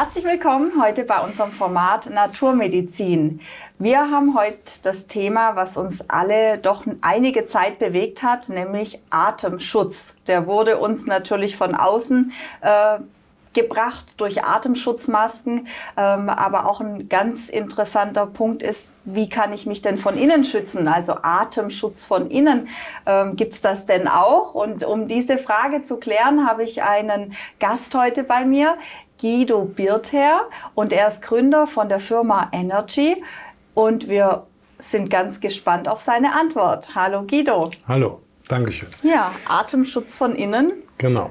Herzlich willkommen heute bei unserem Format Naturmedizin. Wir haben heute das Thema, was uns alle doch einige Zeit bewegt hat, nämlich Atemschutz. Der wurde uns natürlich von außen gebracht durch Atemschutzmasken, aber auch ein ganz interessanter Punkt ist, wie kann ich mich denn von innen schützen? Also Atemschutz von innen, gibt's das denn auch? Und um diese Frage zu klären, habe ich einen Gast heute bei mir, Guido Birther, und er ist Gründer von der Firma Energy und wir sind ganz gespannt auf seine Antwort. Hallo Guido. Hallo, Dankeschön. Ja, Atemschutz von innen. Genau.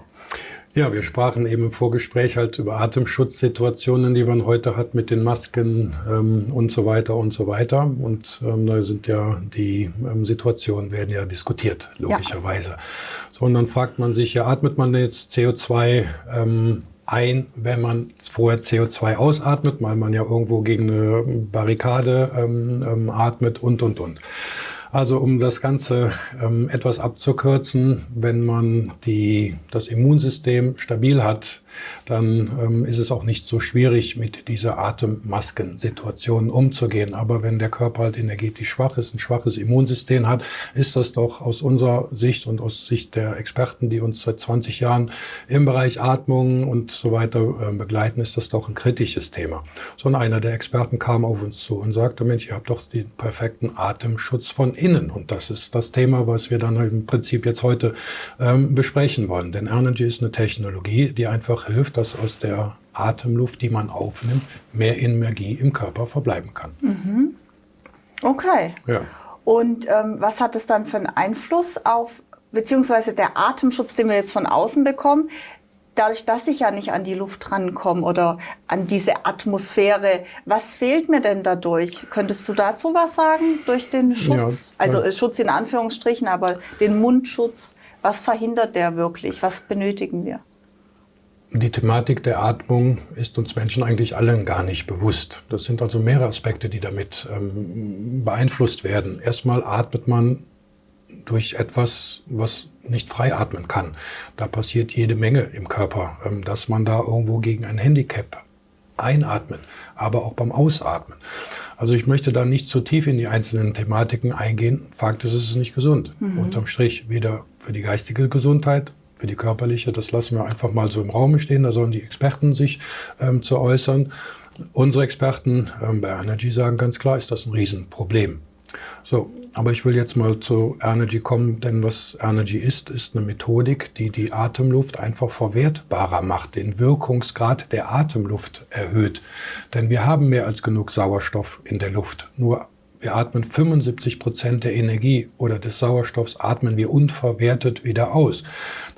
Ja, wir sprachen eben im Vorgespräch halt über Atemschutzsituationen, die man heute hat mit den Masken und so weiter und so weiter. Und da sind ja die Situationen werden ja diskutiert, logischerweise. Ja. So, und dann fragt man sich, ja, atmet man jetzt CO2 ein, wenn man vorher CO2 ausatmet, weil man ja irgendwo gegen eine Barrikade atmet und. Also um das Ganze etwas abzukürzen, wenn man das Immunsystem stabil hat, dann ist es auch nicht so schwierig, mit dieser Atemmaskensituation umzugehen. Aber wenn der Körper halt energetisch schwach ist, ein schwaches Immunsystem hat, ist das doch aus unserer Sicht und aus Sicht der Experten, die uns seit 20 Jahren im Bereich Atmung und so weiter begleiten, ist das doch ein kritisches Thema. So, und einer der Experten kam auf uns zu und sagte, Mensch, ihr habt doch den perfekten Atemschutz von innen. Und das ist das Thema, was wir dann im Prinzip jetzt heute besprechen wollen. Denn Energy ist eine Technologie, die einfach hilft, dass aus der Atemluft, die man aufnimmt, mehr Energie im Körper verbleiben kann. Mhm. Okay. Ja. Und was hat es dann für einen Einfluss auf, beziehungsweise der Atemschutz, den wir jetzt von außen bekommen, dadurch, dass ich ja nicht an die Luft rankomme oder an diese Atmosphäre, was fehlt mir denn dadurch? Könntest du dazu was sagen, durch den Schutz? Ja, also Schutz in Anführungsstrichen, aber den Mundschutz, was verhindert der wirklich? Was benötigen wir? Die Thematik der Atmung ist uns Menschen eigentlich allen gar nicht bewusst. Das sind also mehrere Aspekte, die damit beeinflusst werden. Erstmal atmet man durch etwas, was nicht frei atmen kann. Da passiert jede Menge im Körper, dass man da irgendwo gegen ein Handicap einatmet, aber auch beim Ausatmen. Also ich möchte da nicht zu tief in die einzelnen Thematiken eingehen. Fakt ist, es ist nicht gesund. Unterm Strich weder für die geistige Gesundheit, für die körperliche, das lassen wir einfach mal so im Raum stehen, da sollen die Experten sich zu äußern. Unsere Experten bei Energy sagen ganz klar, ist das ein Riesenproblem. So, aber ich will jetzt mal zu Energy kommen, denn was Energy ist eine Methodik, die die Atemluft einfach verwertbarer macht, den Wirkungsgrad der Atemluft erhöht. Denn wir haben mehr als genug Sauerstoff in der Luft, nur wir atmen 75% der Energie oder des Sauerstoffs atmen wir unverwertet wieder aus.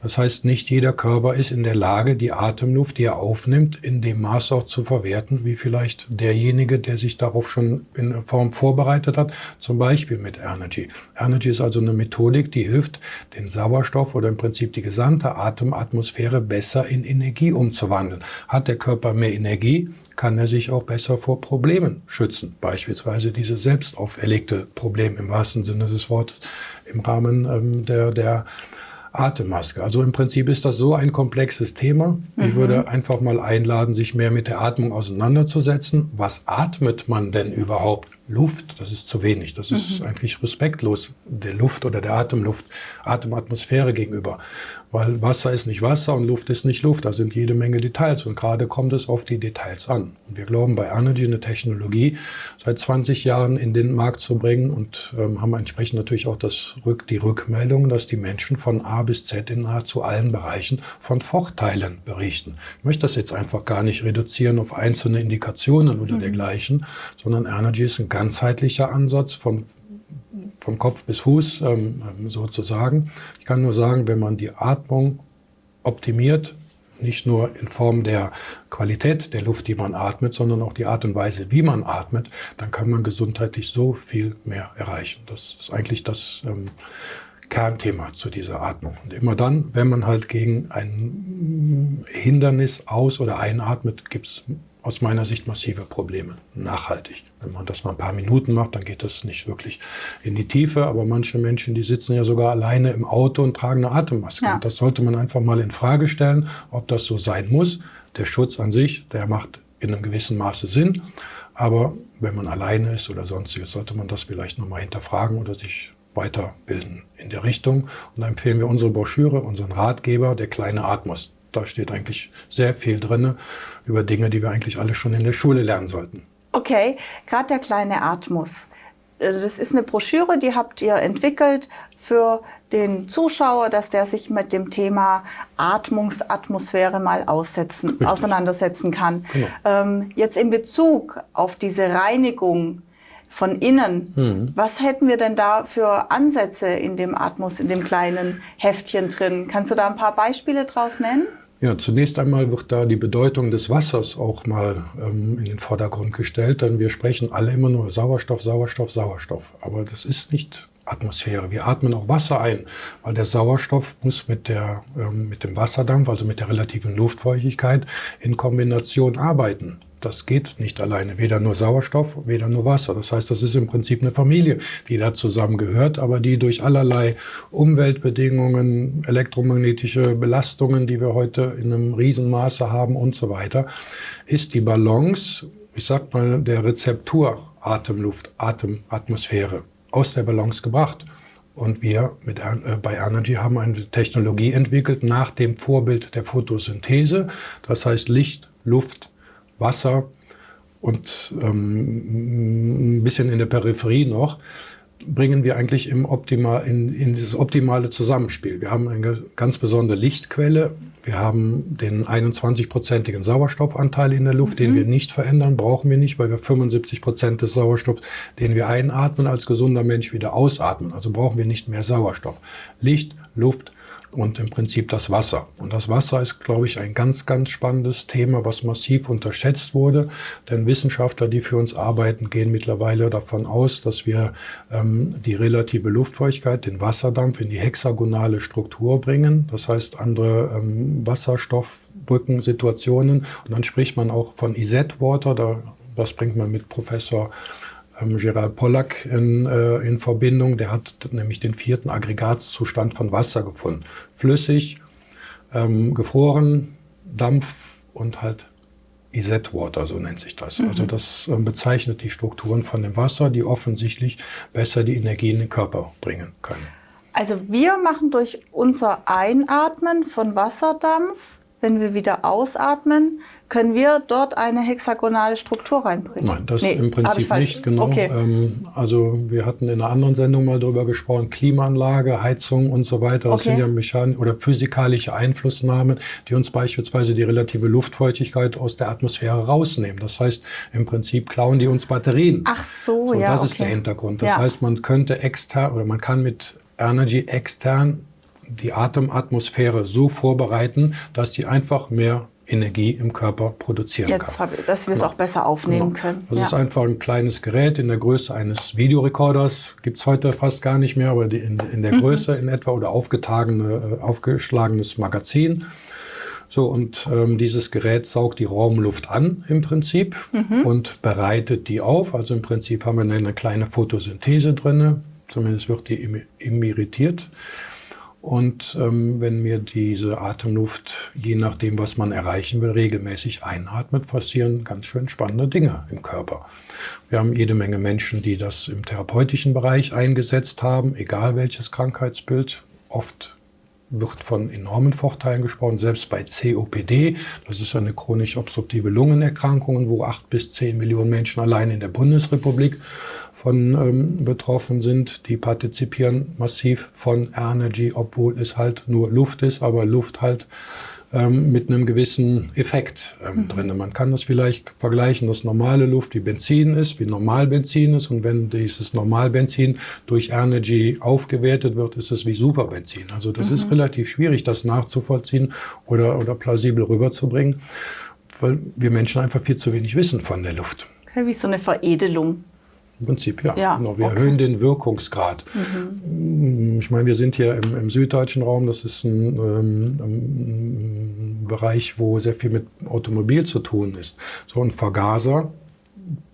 Das heißt, nicht jeder Körper ist in der Lage, die Atemluft, die er aufnimmt, in dem Maß auch zu verwerten, wie vielleicht derjenige, der sich darauf schon in Form vorbereitet hat, zum Beispiel mit Energy. Energy ist also eine Methodik, die hilft, den Sauerstoff oder im Prinzip die gesamte Atematmosphäre besser in Energie umzuwandeln. Hat der Körper mehr Energie, kann er sich auch besser vor Problemen schützen. Beispielsweise dieses selbst auferlegte Problem im wahrsten Sinne des Wortes im Rahmen der Atemmaske. Also im Prinzip ist das so ein komplexes Thema. Ich würde einfach mal einladen, sich mehr mit der Atmung auseinanderzusetzen. Was atmet man denn überhaupt? Luft, das ist zu wenig. Das ist eigentlich respektlos der Luft oder der Atematmosphäre gegenüber. Weil Wasser ist nicht Wasser und Luft ist nicht Luft. Da sind jede Menge Details und gerade kommt es auf die Details an. Und wir glauben bei Energy eine Technologie seit 20 Jahren in den Markt zu bringen und haben entsprechend natürlich auch die Rückmeldung, dass die Menschen von A bis Z in nahezu allen Bereichen von Vorteilen berichten. Ich möchte das jetzt einfach gar nicht reduzieren auf einzelne Indikationen oder dergleichen, sondern Energy ist ein ganzheitlicher Ansatz vom Kopf bis Fuß sozusagen. Ich kann nur sagen, wenn man die Atmung optimiert, nicht nur in Form der Qualität der Luft, die man atmet, sondern auch die Art und Weise, wie man atmet, dann kann man gesundheitlich so viel mehr erreichen. Das ist eigentlich das Kernthema zu dieser Atmung. Und immer dann, wenn man halt gegen ein Hindernis aus- oder einatmet, gibt es aus meiner Sicht massive Probleme, nachhaltig. Wenn man das mal ein paar Minuten macht, dann geht das nicht wirklich in die Tiefe. Aber manche Menschen, die sitzen ja sogar alleine im Auto und tragen eine Atemmaske. Ja. Und das sollte man einfach mal in Frage stellen, ob das so sein muss. Der Schutz an sich, der macht in einem gewissen Maße Sinn, aber wenn man alleine ist oder sonstiges, sollte man das vielleicht nochmal hinterfragen oder sich weiterbilden in der Richtung. Und da empfehlen wir unsere Broschüre, unseren Ratgeber, der kleine Atmos. Da steht eigentlich sehr viel drin über Dinge, die wir eigentlich alle schon in der Schule lernen sollten. Okay, gerade der kleine Atmos. Das ist eine Broschüre, die habt ihr entwickelt für den Zuschauer, dass der sich mit dem Thema Atmungsatmosphäre mal auseinandersetzen kann. Genau. Jetzt in Bezug auf diese Reinigung von innen, was hätten wir denn da für Ansätze in dem Atmos, in dem kleinen Heftchen drin? Kannst du da ein paar Beispiele draus nennen? Ja, zunächst einmal wird da die Bedeutung des Wassers auch mal in den Vordergrund gestellt, denn wir sprechen alle immer nur Sauerstoff, Sauerstoff, Sauerstoff. Aber das ist nicht Atmosphäre. Wir atmen auch Wasser ein, weil der Sauerstoff muss mit dem Wasserdampf, also mit der relativen Luftfeuchtigkeit, in Kombination arbeiten. Das geht nicht alleine, weder nur Sauerstoff, weder nur Wasser. Das heißt, das ist im Prinzip eine Familie, die da zusammengehört, aber die durch allerlei Umweltbedingungen, elektromagnetische Belastungen, die wir heute in einem Riesenmaße haben und so weiter, ist die Balance, ich sag mal, der Rezeptur Atemluft, Atmosphäre aus der Balance gebracht. Und wir bei Anergy haben eine Technologie entwickelt nach dem Vorbild der Photosynthese. Das heißt Licht, Luft, Wasser und ein bisschen in der Peripherie noch, bringen wir eigentlich in dieses optimale Zusammenspiel. Wir haben eine ganz besondere Lichtquelle. Wir haben den 21-prozentigen Sauerstoffanteil in der Luft, den wir nicht verändern, brauchen wir nicht, weil wir 75% des Sauerstoffs, den wir einatmen, als gesunder Mensch wieder ausatmen. Also brauchen wir nicht mehr Sauerstoff. Licht, Luft und im Prinzip das Wasser. Und das Wasser ist, glaube ich, ein ganz, ganz spannendes Thema, was massiv unterschätzt wurde. Denn Wissenschaftler, die für uns arbeiten, gehen mittlerweile davon aus, dass wir die relative Luftfeuchtigkeit, den Wasserdampf in die hexagonale Struktur bringen. Das heißt, andere Wasserstoffbrückensituationen. Und dann spricht man auch von IZ-Water. Das bringt man mit Professor Gerald Pollack in Verbindung. Der hat nämlich den 4. Aggregatzustand von Wasser gefunden. Flüssig, gefroren, Dampf und halt IZ-Water, so nennt sich das. Also das bezeichnet die Strukturen von dem Wasser, die offensichtlich besser die Energie in den Körper bringen können. Also wir machen durch unser Einatmen von Wasserdampf, wenn wir wieder ausatmen, können wir dort eine hexagonale Struktur reinbringen? Nein, das im Prinzip nicht, genau. Okay. Also wir hatten in einer anderen Sendung mal drüber gesprochen, Klimaanlage, Heizung und so weiter. Das sind ja mechanische oder physikalische Einflussnahmen, die uns beispielsweise die relative Luftfeuchtigkeit aus der Atmosphäre rausnehmen. Das heißt, im Prinzip klauen die uns Batterien. Ach so, ja, das ist der Hintergrund. Das heißt, man könnte extern oder man kann mit Anergy extern die Atematmosphäre so vorbereiten, dass die einfach mehr Energie im Körper produzieren kann. Dass wir es auch besser aufnehmen können. Das ist einfach ein kleines Gerät in der Größe eines Videorekorders. Gibt es heute fast gar nicht mehr, aber in der Größe in etwa oder aufgeschlagenes Magazin. So, und dieses Gerät saugt die Raumluft an im Prinzip und bereitet die auf. Also im Prinzip haben wir eine kleine Photosynthese drin. Zumindest wird die emittiert. Und wenn wir diese Atemluft, je nachdem, was man erreichen will, regelmäßig einatmet, passieren ganz schön spannende Dinge im Körper. Wir haben jede Menge Menschen, die das im therapeutischen Bereich eingesetzt haben, egal welches Krankheitsbild. Oft wird von enormen Vorteilen gesprochen, selbst bei COPD. Das ist eine chronisch obstruktive Lungenerkrankung, wo 8 bis 10 Millionen Menschen allein in der Bundesrepublik von betroffen sind, die partizipieren massiv von Anergy, obwohl es halt nur Luft ist, aber Luft halt mit einem gewissen Effekt drin. Man kann das vielleicht vergleichen, dass normale Luft wie Benzin ist, wie Normalbenzin ist, und wenn dieses Normalbenzin durch Anergy aufgewertet wird, ist es wie Superbenzin. Also das ist relativ schwierig, das nachzuvollziehen oder plausibel rüberzubringen, weil wir Menschen einfach viel zu wenig wissen von der Luft. Okay, wie so eine Veredelung. Im Prinzip, ja. Genau. Wir erhöhen den Wirkungsgrad. Ich meine, wir sind hier im süddeutschen Raum. Das ist ein Bereich, wo sehr viel mit Automobil zu tun ist. So ein Vergaser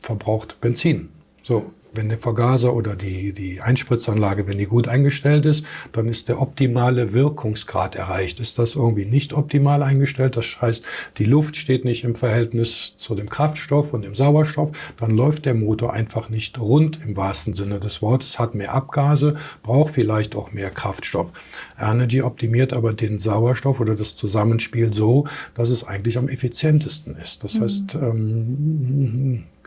verbraucht Benzin. So, wenn der Vergaser oder die Einspritzanlage, wenn die gut eingestellt ist, dann ist der optimale Wirkungsgrad erreicht. Ist das irgendwie nicht optimal eingestellt, das heißt, die Luft steht nicht im Verhältnis zu dem Kraftstoff und dem Sauerstoff, dann läuft der Motor einfach nicht rund im wahrsten Sinne des Wortes, hat mehr Abgase, braucht vielleicht auch mehr Kraftstoff. Anergy optimiert aber den Sauerstoff oder das Zusammenspiel so, dass es eigentlich am effizientesten ist. Das heißt,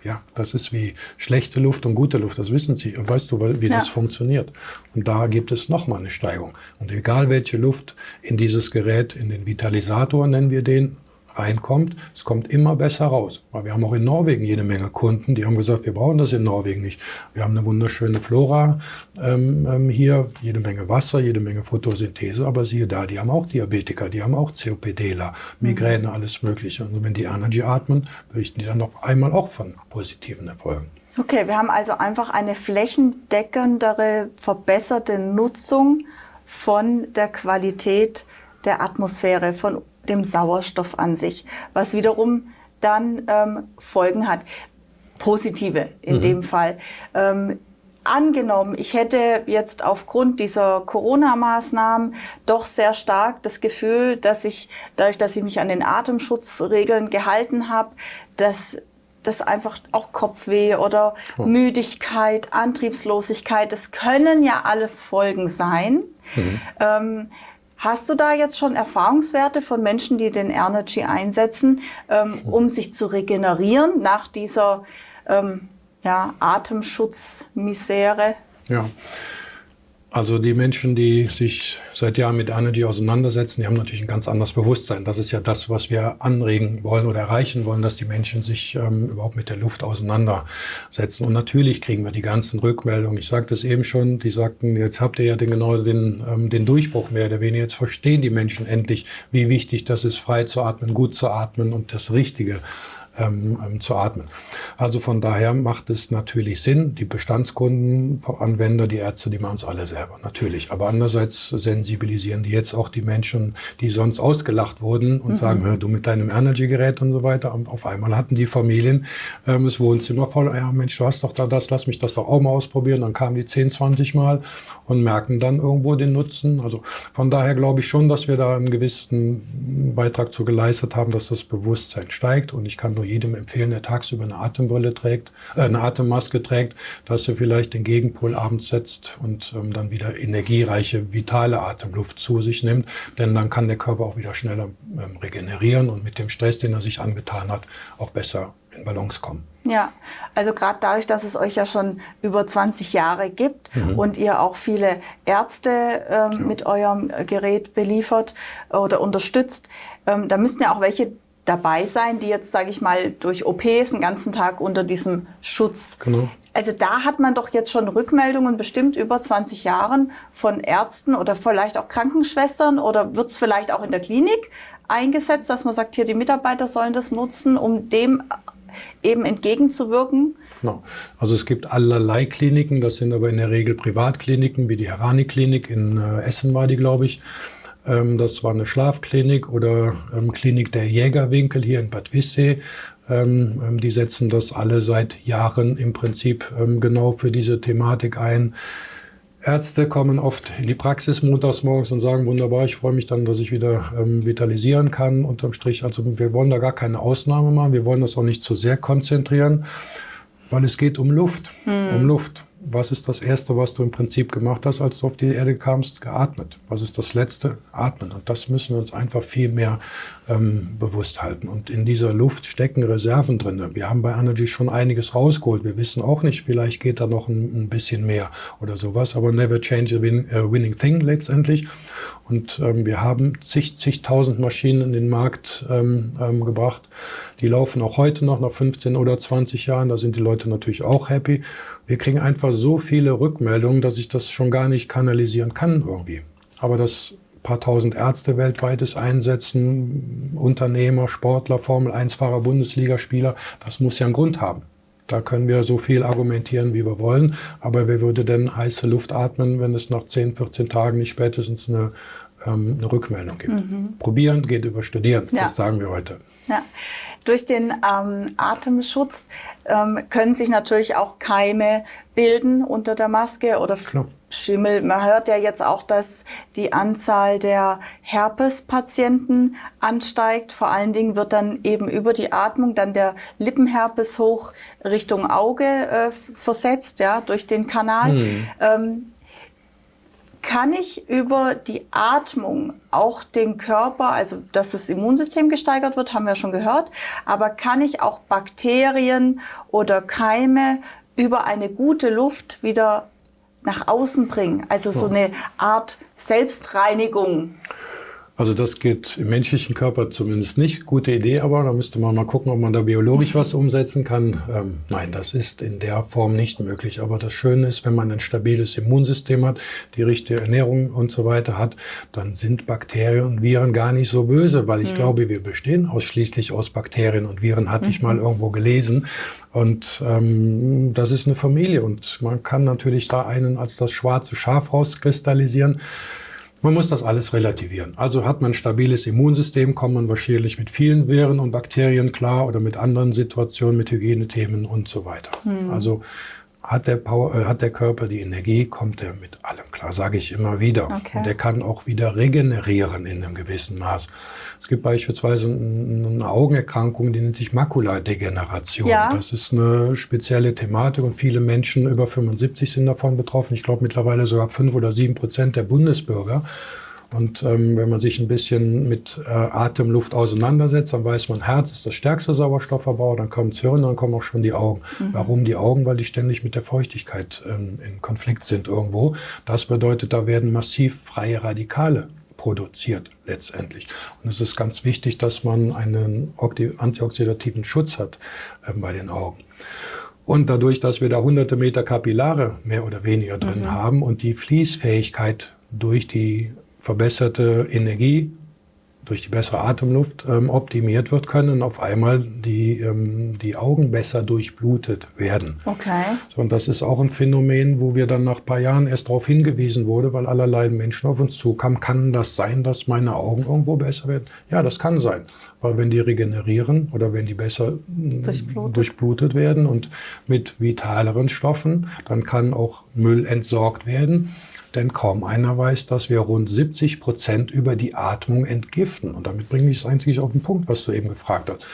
ja, das ist wie schlechte Luft und gute Luft, das wissen Sie. Weißt du, wie das funktioniert? Und da gibt es nochmal eine Steigerung. Und egal welche Luft in dieses Gerät, in den Vitalisator nennen wir den, reinkommt, es kommt immer besser raus. Weil wir haben auch in Norwegen jede Menge Kunden, die haben gesagt, wir brauchen das in Norwegen nicht. Wir haben eine wunderschöne Flora hier, jede Menge Wasser, jede Menge Photosynthese, aber siehe da, die haben auch Diabetiker, die haben auch COPDler, Migräne, alles Mögliche. Und wenn die Anergy atmen, berichten die dann auf einmal auch von positiven Erfolgen. Okay, wir haben also einfach eine flächendeckendere, verbesserte Nutzung von der Qualität der Atmosphäre, von dem Sauerstoff an sich, was wiederum dann Folgen hat. Positive in dem Fall. Angenommen, ich hätte jetzt aufgrund dieser Corona-Maßnahmen doch sehr stark das Gefühl, dass ich, dadurch, dass ich mich an den Atemschutzregeln gehalten habe, dass das einfach auch Kopfweh oder Müdigkeit, Antriebslosigkeit, das können ja alles Folgen sein. Hast du da jetzt schon Erfahrungswerte von Menschen, die den Anergy einsetzen, um sich zu regenerieren nach dieser Atemschutzmisere? Ja, also die Menschen, die sich seit Jahren mit Anergy auseinandersetzen, die haben natürlich ein ganz anderes Bewusstsein. Das ist ja das, was wir anregen wollen oder erreichen wollen, dass die Menschen sich überhaupt mit der Luft auseinandersetzen. Und natürlich kriegen wir die ganzen Rückmeldungen. Ich sagte es eben schon, die sagten, jetzt habt ihr ja den Durchbruch mehr oder weniger. Jetzt verstehen die Menschen endlich, wie wichtig das ist, frei zu atmen, gut zu atmen und das Richtige zu atmen. Also von daher macht es natürlich Sinn, die Bestandskunden, Anwender, die Ärzte, die machen es alle selber, natürlich. Aber andererseits sensibilisieren die jetzt auch die Menschen, die sonst ausgelacht wurden und sagen, hör du mit deinem Anergy-Gerät und so weiter. Und auf einmal hatten die Familien das Wohnzimmer voll, ja Mensch, du hast doch da das, lass mich das doch auch mal ausprobieren. Dann kamen die 10, 20 Mal und merken dann irgendwo den Nutzen. Also von daher glaube ich schon, dass wir da einen gewissen Beitrag zu geleistet haben, dass das Bewusstsein steigt. Und ich kann nur jedem empfehlen, der tagsüber eine Atembrille trägt, eine Atemmaske trägt, dass er vielleicht den Gegenpol abends setzt und dann wieder energiereiche, vitale Atemluft zu sich nimmt. Denn dann kann der Körper auch wieder schneller regenerieren und mit dem Stress, den er sich angetan hat, auch besser in Balance kommen. Ja, also gerade dadurch, dass es euch ja schon über 20 Jahre gibt und ihr auch viele Ärzte mit eurem Gerät beliefert oder unterstützt, da müssten ja auch welche dabei sein, die jetzt, sage ich mal, durch OPs den ganzen Tag unter diesem Schutz. Genau. Also da hat man doch jetzt schon Rückmeldungen bestimmt über 20 Jahren von Ärzten oder vielleicht auch Krankenschwestern oder wird es vielleicht auch in der Klinik eingesetzt, dass man sagt, hier die Mitarbeiter sollen das nutzen, um dem eben entgegenzuwirken? Genau. Also es gibt allerlei Kliniken, das sind aber in der Regel Privatkliniken, wie die Herani-Klinik in Essen war die, glaube ich. Das war eine Schlafklinik oder Klinik der Jägerwinkel hier in Bad Wissee. Die setzen das alle seit Jahren im Prinzip genau für diese Thematik ein. Ärzte kommen oft in die Praxis montags morgens und sagen, wunderbar, ich freue mich dann, dass ich wieder vitalisieren kann, unterm Strich. Also wir wollen da gar keine Ausnahme machen, wir wollen das auch nicht zu sehr konzentrieren, weil es geht um Luft, um Luft. Was ist das Erste, was du im Prinzip gemacht hast, als du auf die Erde kamst? Geatmet. Was ist das Letzte? Atmen. Und das müssen wir uns einfach viel mehr bewusst halten. Und in dieser Luft stecken Reserven drin. Wir haben bei Anergy schon einiges rausgeholt. Wir wissen auch nicht, vielleicht geht da noch ein bisschen mehr oder sowas. Aber never change a winning thing letztendlich. Und wir haben zigtausend Maschinen in den Markt gebracht. Die laufen auch heute noch, nach 15 oder 20 Jahren. Da sind die Leute natürlich auch happy. Wir kriegen einfach so viele Rückmeldungen, dass ich das schon gar nicht kanalisieren kann irgendwie. Aber dass ein paar tausend Ärzte weltweit es einsetzen, Unternehmer, Sportler, Formel-1-Fahrer, Bundesligaspieler, das muss ja einen Grund haben. Da können wir so viel argumentieren, wie wir wollen. Aber wer würde denn heiße Luft atmen, wenn es nach 10, 14 Tagen nicht spätestens eine Rückmeldung gibt? Probieren geht über Studieren, das sagen wir heute. Ja. Durch den Atemschutz können sich natürlich auch Keime bilden unter der Maske oder Schimmel. Man hört ja jetzt auch, dass die Anzahl der Herpespatienten ansteigt. Vor allen Dingen wird dann eben über die Atmung dann der Lippenherpes hoch Richtung Auge versetzt, ja, durch den Kanal. Kann ich über die Atmung auch den Körper, also dass das Immunsystem gesteigert wird, haben wir schon gehört, aber kann ich auch Bakterien oder Keime über eine gute Luft wieder nach außen bringen? Also so eine Art Selbstreinigung. Also das geht im menschlichen Körper zumindest nicht. Gute Idee, aber da müsste man mal gucken, ob man da biologisch was umsetzen kann. Nein, das ist in der Form nicht möglich. Aber das Schöne ist, wenn man ein stabiles Immunsystem hat, die richtige Ernährung und so weiter hat, dann sind Bakterien und Viren gar nicht so böse, weil ich glaube, wir bestehen ausschließlich aus Bakterien und Viren, hatte ich mal irgendwo gelesen. Und das ist eine Familie und man kann natürlich da einen als das schwarze Schaf rauskristallisieren. Man muss das alles relativieren. Also hat man ein stabiles Immunsystem, kommt man wahrscheinlich mit vielen Viren und Bakterien klar oder mit anderen Situationen, mit Hygienethemen und so weiter. Also hat der Körper die Energie, kommt er mit allem klar, sage ich immer wieder. Okay. Und er kann auch wieder regenerieren in einem gewissen Maß. Es gibt beispielsweise eine Augenerkrankung, die nennt sich Makuladegeneration. Ja. Das ist eine spezielle Thematik und viele Menschen über 75 sind davon betroffen. Ich glaube mittlerweile sogar 5 oder 7% der Bundesbürger. Und wenn man sich ein bisschen mit Atemluft auseinandersetzt, dann weiß man, Herz ist das stärkste Sauerstoffverbraucher, dann kommt das Hirn, dann kommen auch schon die Augen. Warum die Augen? Weil die ständig mit der Feuchtigkeit in Konflikt sind irgendwo. Das bedeutet, da werden massiv freie Radikale produziert letztendlich. Und es ist ganz wichtig, dass man einen antioxidativen Schutz hat bei den Augen. Und dadurch, dass wir da hunderte Meter Kapillare mehr oder weniger drin haben und die Fließfähigkeit durch die verbesserte Energie, durch die bessere Atemluft optimiert wird, können auf einmal die Augen besser durchblutet werden. Okay. So, und das ist auch ein Phänomen, wo wir dann nach ein paar Jahren erst darauf hingewiesen wurde, weil allerlei Menschen auf uns zukamen. Kann das sein, dass meine Augen irgendwo besser werden? Ja, das kann sein. Weil wenn die regenerieren oder wenn die besser durchblutet werden und mit vitaleren Stoffen, dann kann auch Müll entsorgt werden. Denn kaum einer weiß, dass wir rund 70% über die Atmung entgiften. Und damit bringe ich es eigentlich auf den Punkt, was du eben gefragt hast.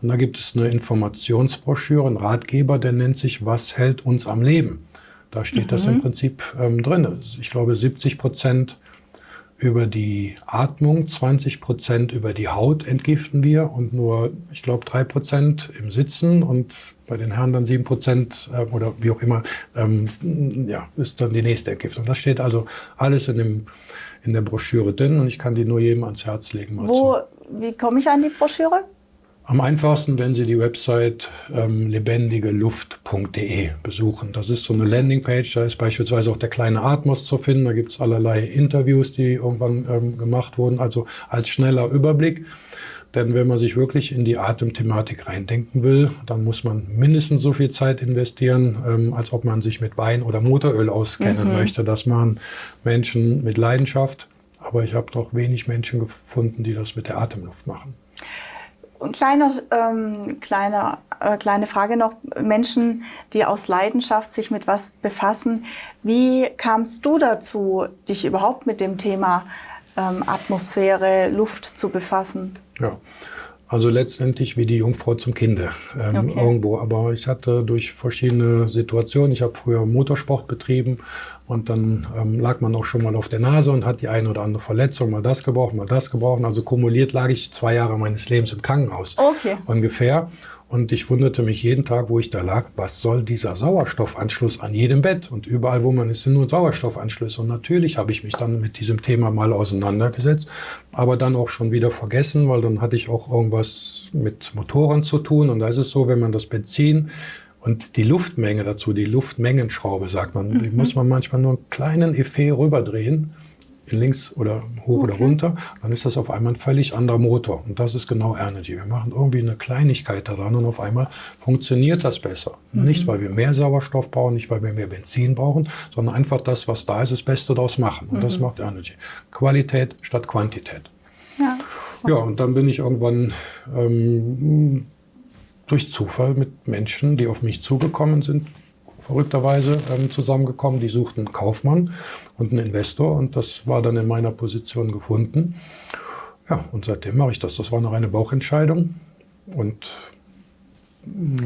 Und da gibt es eine Informationsbroschüre, einen Ratgeber, der nennt sich "Was hält uns am Leben?" Da steht das im Prinzip drin. Ich glaube 70% über die Atmung, 20% über die Haut entgiften wir und nur, ich glaube, 3% im Sitzen und bei den Herren dann 7% oder wie auch immer, ist dann die nächste Entgiftung. Das steht also alles in der Broschüre drin und ich kann die nur jedem ans Herz legen. Wie komme ich an die Broschüre? Am einfachsten, wenn Sie die Website lebendigeluft.de besuchen. Das ist so eine Landingpage, da ist beispielsweise auch der kleine Atmos zu finden. Da gibt es allerlei Interviews, die irgendwann gemacht wurden, also als schneller Überblick. Denn wenn man sich wirklich in die Atemthematik reindenken will, dann muss man mindestens so viel Zeit investieren, als ob man sich mit Wein oder Motoröl auskennen möchte. Das machen Menschen mit Leidenschaft, aber ich habe doch wenig Menschen gefunden, die das mit der Atemluft machen. Und kleine Frage noch. Menschen, die aus Leidenschaft sich mit was befassen. Wie kamst du dazu, dich überhaupt mit dem Thema Atmosphäre, Luft zu befassen? Ja, also letztendlich wie die Jungfrau zum Kinde irgendwo. Aber ich hatte durch verschiedene Situationen, ich habe früher Motorsport betrieben und dann lag man auch schon mal auf der Nase und hat die eine oder andere Verletzung, mal das gebraucht, mal das gebraucht. Also kumuliert lag ich 2 Jahre meines Lebens im Krankenhaus ungefähr. Und ich wunderte mich jeden Tag, wo ich da lag, was soll dieser Sauerstoffanschluss an jedem Bett? Und überall, wo man ist, sind nur Sauerstoffanschlüsse. Und natürlich habe ich mich dann mit diesem Thema mal auseinandergesetzt, aber dann auch schon wieder vergessen, weil dann hatte ich auch irgendwas mit Motoren zu tun. Und da ist es so, wenn man das Benzin und die Luftmenge dazu, die Luftmengenschraube, sagt man, die muss man manchmal nur einen kleinen Effet rüberdrehen, links oder hoch oder runter, dann ist das auf einmal ein völlig anderer Motor. Und das ist genau Energy. Wir machen irgendwie eine Kleinigkeit daran und auf einmal funktioniert das besser. Nicht, weil wir mehr Sauerstoff brauchen, nicht, weil wir mehr Benzin brauchen, sondern einfach das, was da ist, das Beste daraus machen. Und das macht Energy. Qualität statt Quantität. Ja, und dann bin ich irgendwann durch Zufall mit Menschen, die auf mich zugekommen sind, verrückterweise zusammengekommen. Die suchten einen Kaufmann und einen Investor und das war dann in meiner Position gefunden. Ja, und seitdem mache ich das. Das war noch eine Bauchentscheidung. Und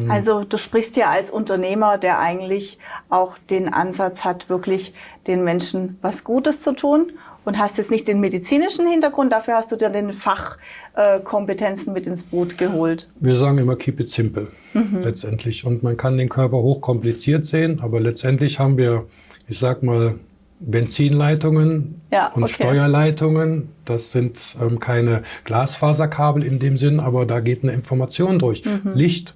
also du sprichst ja als Unternehmer, der eigentlich auch den Ansatz hat, wirklich den Menschen was Gutes zu tun und hast jetzt nicht den medizinischen Hintergrund, dafür hast du dir den Fachkompetenzen mit ins Boot geholt. Wir sagen immer keep it simple letztendlich. Und man kann den Körper hochkompliziert sehen, aber letztendlich haben wir, ich sag mal, Benzinleitungen und Steuerleitungen. Das sind keine Glasfaserkabel in dem Sinn, aber da geht eine Information durch. Licht,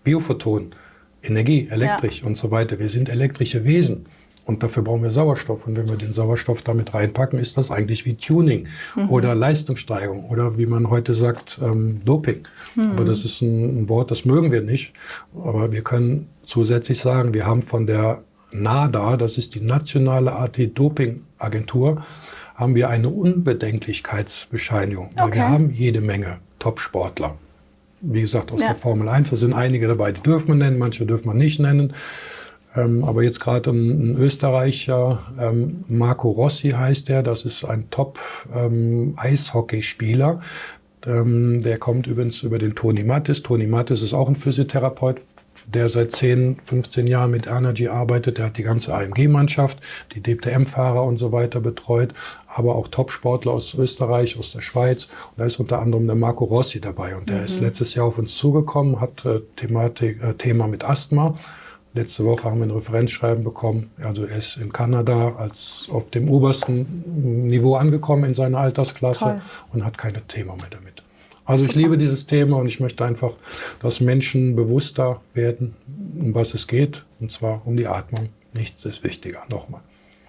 Biophoton, Energie, elektrisch und so weiter. Wir sind elektrische Wesen und dafür brauchen wir Sauerstoff. Und wenn wir den Sauerstoff damit reinpacken, ist das eigentlich wie Tuning oder Leistungssteigerung oder wie man heute sagt, Doping. Aber das ist ein Wort, das mögen wir nicht. Aber wir können zusätzlich sagen, wir haben von der NADA, das ist die Nationale Anti-Doping-Agentur, haben wir eine Unbedenklichkeitsbescheinigung. Weil wir haben jede Menge Top-Sportler. Wie gesagt, aus der Formel 1, da sind einige dabei, die dürfen wir nennen, manche dürfen wir nicht nennen. Aber jetzt gerade ein Österreicher, Marco Rossi heißt der, das ist ein Top-Eishockeyspieler. Der kommt übrigens über den Toni Mattis. Toni Mattis ist auch ein Physiotherapeut, der seit 10, 15 Jahren mit Energy arbeitet. Der hat die ganze AMG-Mannschaft, die DTM-Fahrer und so weiter betreut, aber auch Top-Sportler aus Österreich, aus der Schweiz. Und da ist unter anderem der Marco Rossi dabei. Und der ist letztes Jahr auf uns zugekommen, hat Thema mit Asthma. Letzte Woche haben wir ein Referenzschreiben bekommen. Also er ist in Kanada als auf dem obersten Niveau angekommen in seiner Altersklasse und hat keine Thema mehr damit. Also ich liebe dieses Thema und ich möchte einfach, dass Menschen bewusster werden, um was es geht. Und zwar um die Atmung. Nichts ist wichtiger. Nochmal.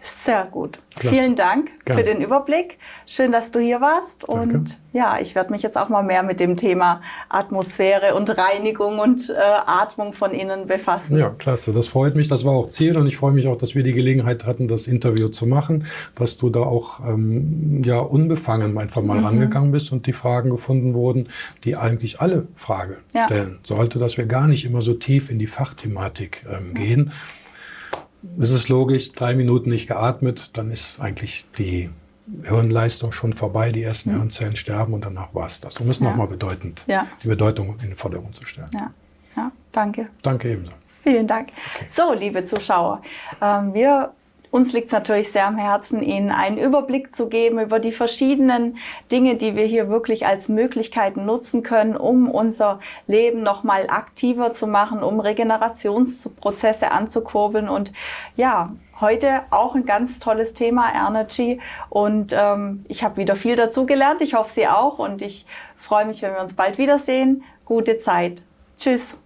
Sehr gut. Klasse. Vielen Dank Gerne. für den Überblick. Schön, dass du hier warst. Danke. Und ja, ich werde mich jetzt auch mal mehr mit dem Thema Atmosphäre und Reinigung und Atmung von innen befassen. Ja, klasse. Das freut mich. Das war auch Ziel. Und ich freue mich auch, dass wir die Gelegenheit hatten, das Interview zu machen. Dass du da auch unbefangen einfach mal rangegangen bist und die Fragen gefunden wurden, die eigentlich alle Frage stellen sollte, dass wir gar nicht immer so tief in die Fachthematik gehen. Es ist logisch, 3 Minuten nicht geatmet, dann ist eigentlich die Hirnleistung schon vorbei, die ersten Hirnzellen sterben und danach war es das. Um es nochmal bedeutend, die Bedeutung in den Vordergrund zu stellen. Ja, danke. Danke ebenso. Vielen Dank. Okay. So, liebe Zuschauer, uns liegt es natürlich sehr am Herzen, Ihnen einen Überblick zu geben über die verschiedenen Dinge, die wir hier wirklich als Möglichkeiten nutzen können, um unser Leben noch mal aktiver zu machen, um Regenerationsprozesse anzukurbeln. Und ja, heute auch ein ganz tolles Thema, Energy. Und ich habe wieder viel dazu gelernt. Ich hoffe, Sie auch. Und ich freue mich, wenn wir uns bald wiedersehen. Gute Zeit. Tschüss.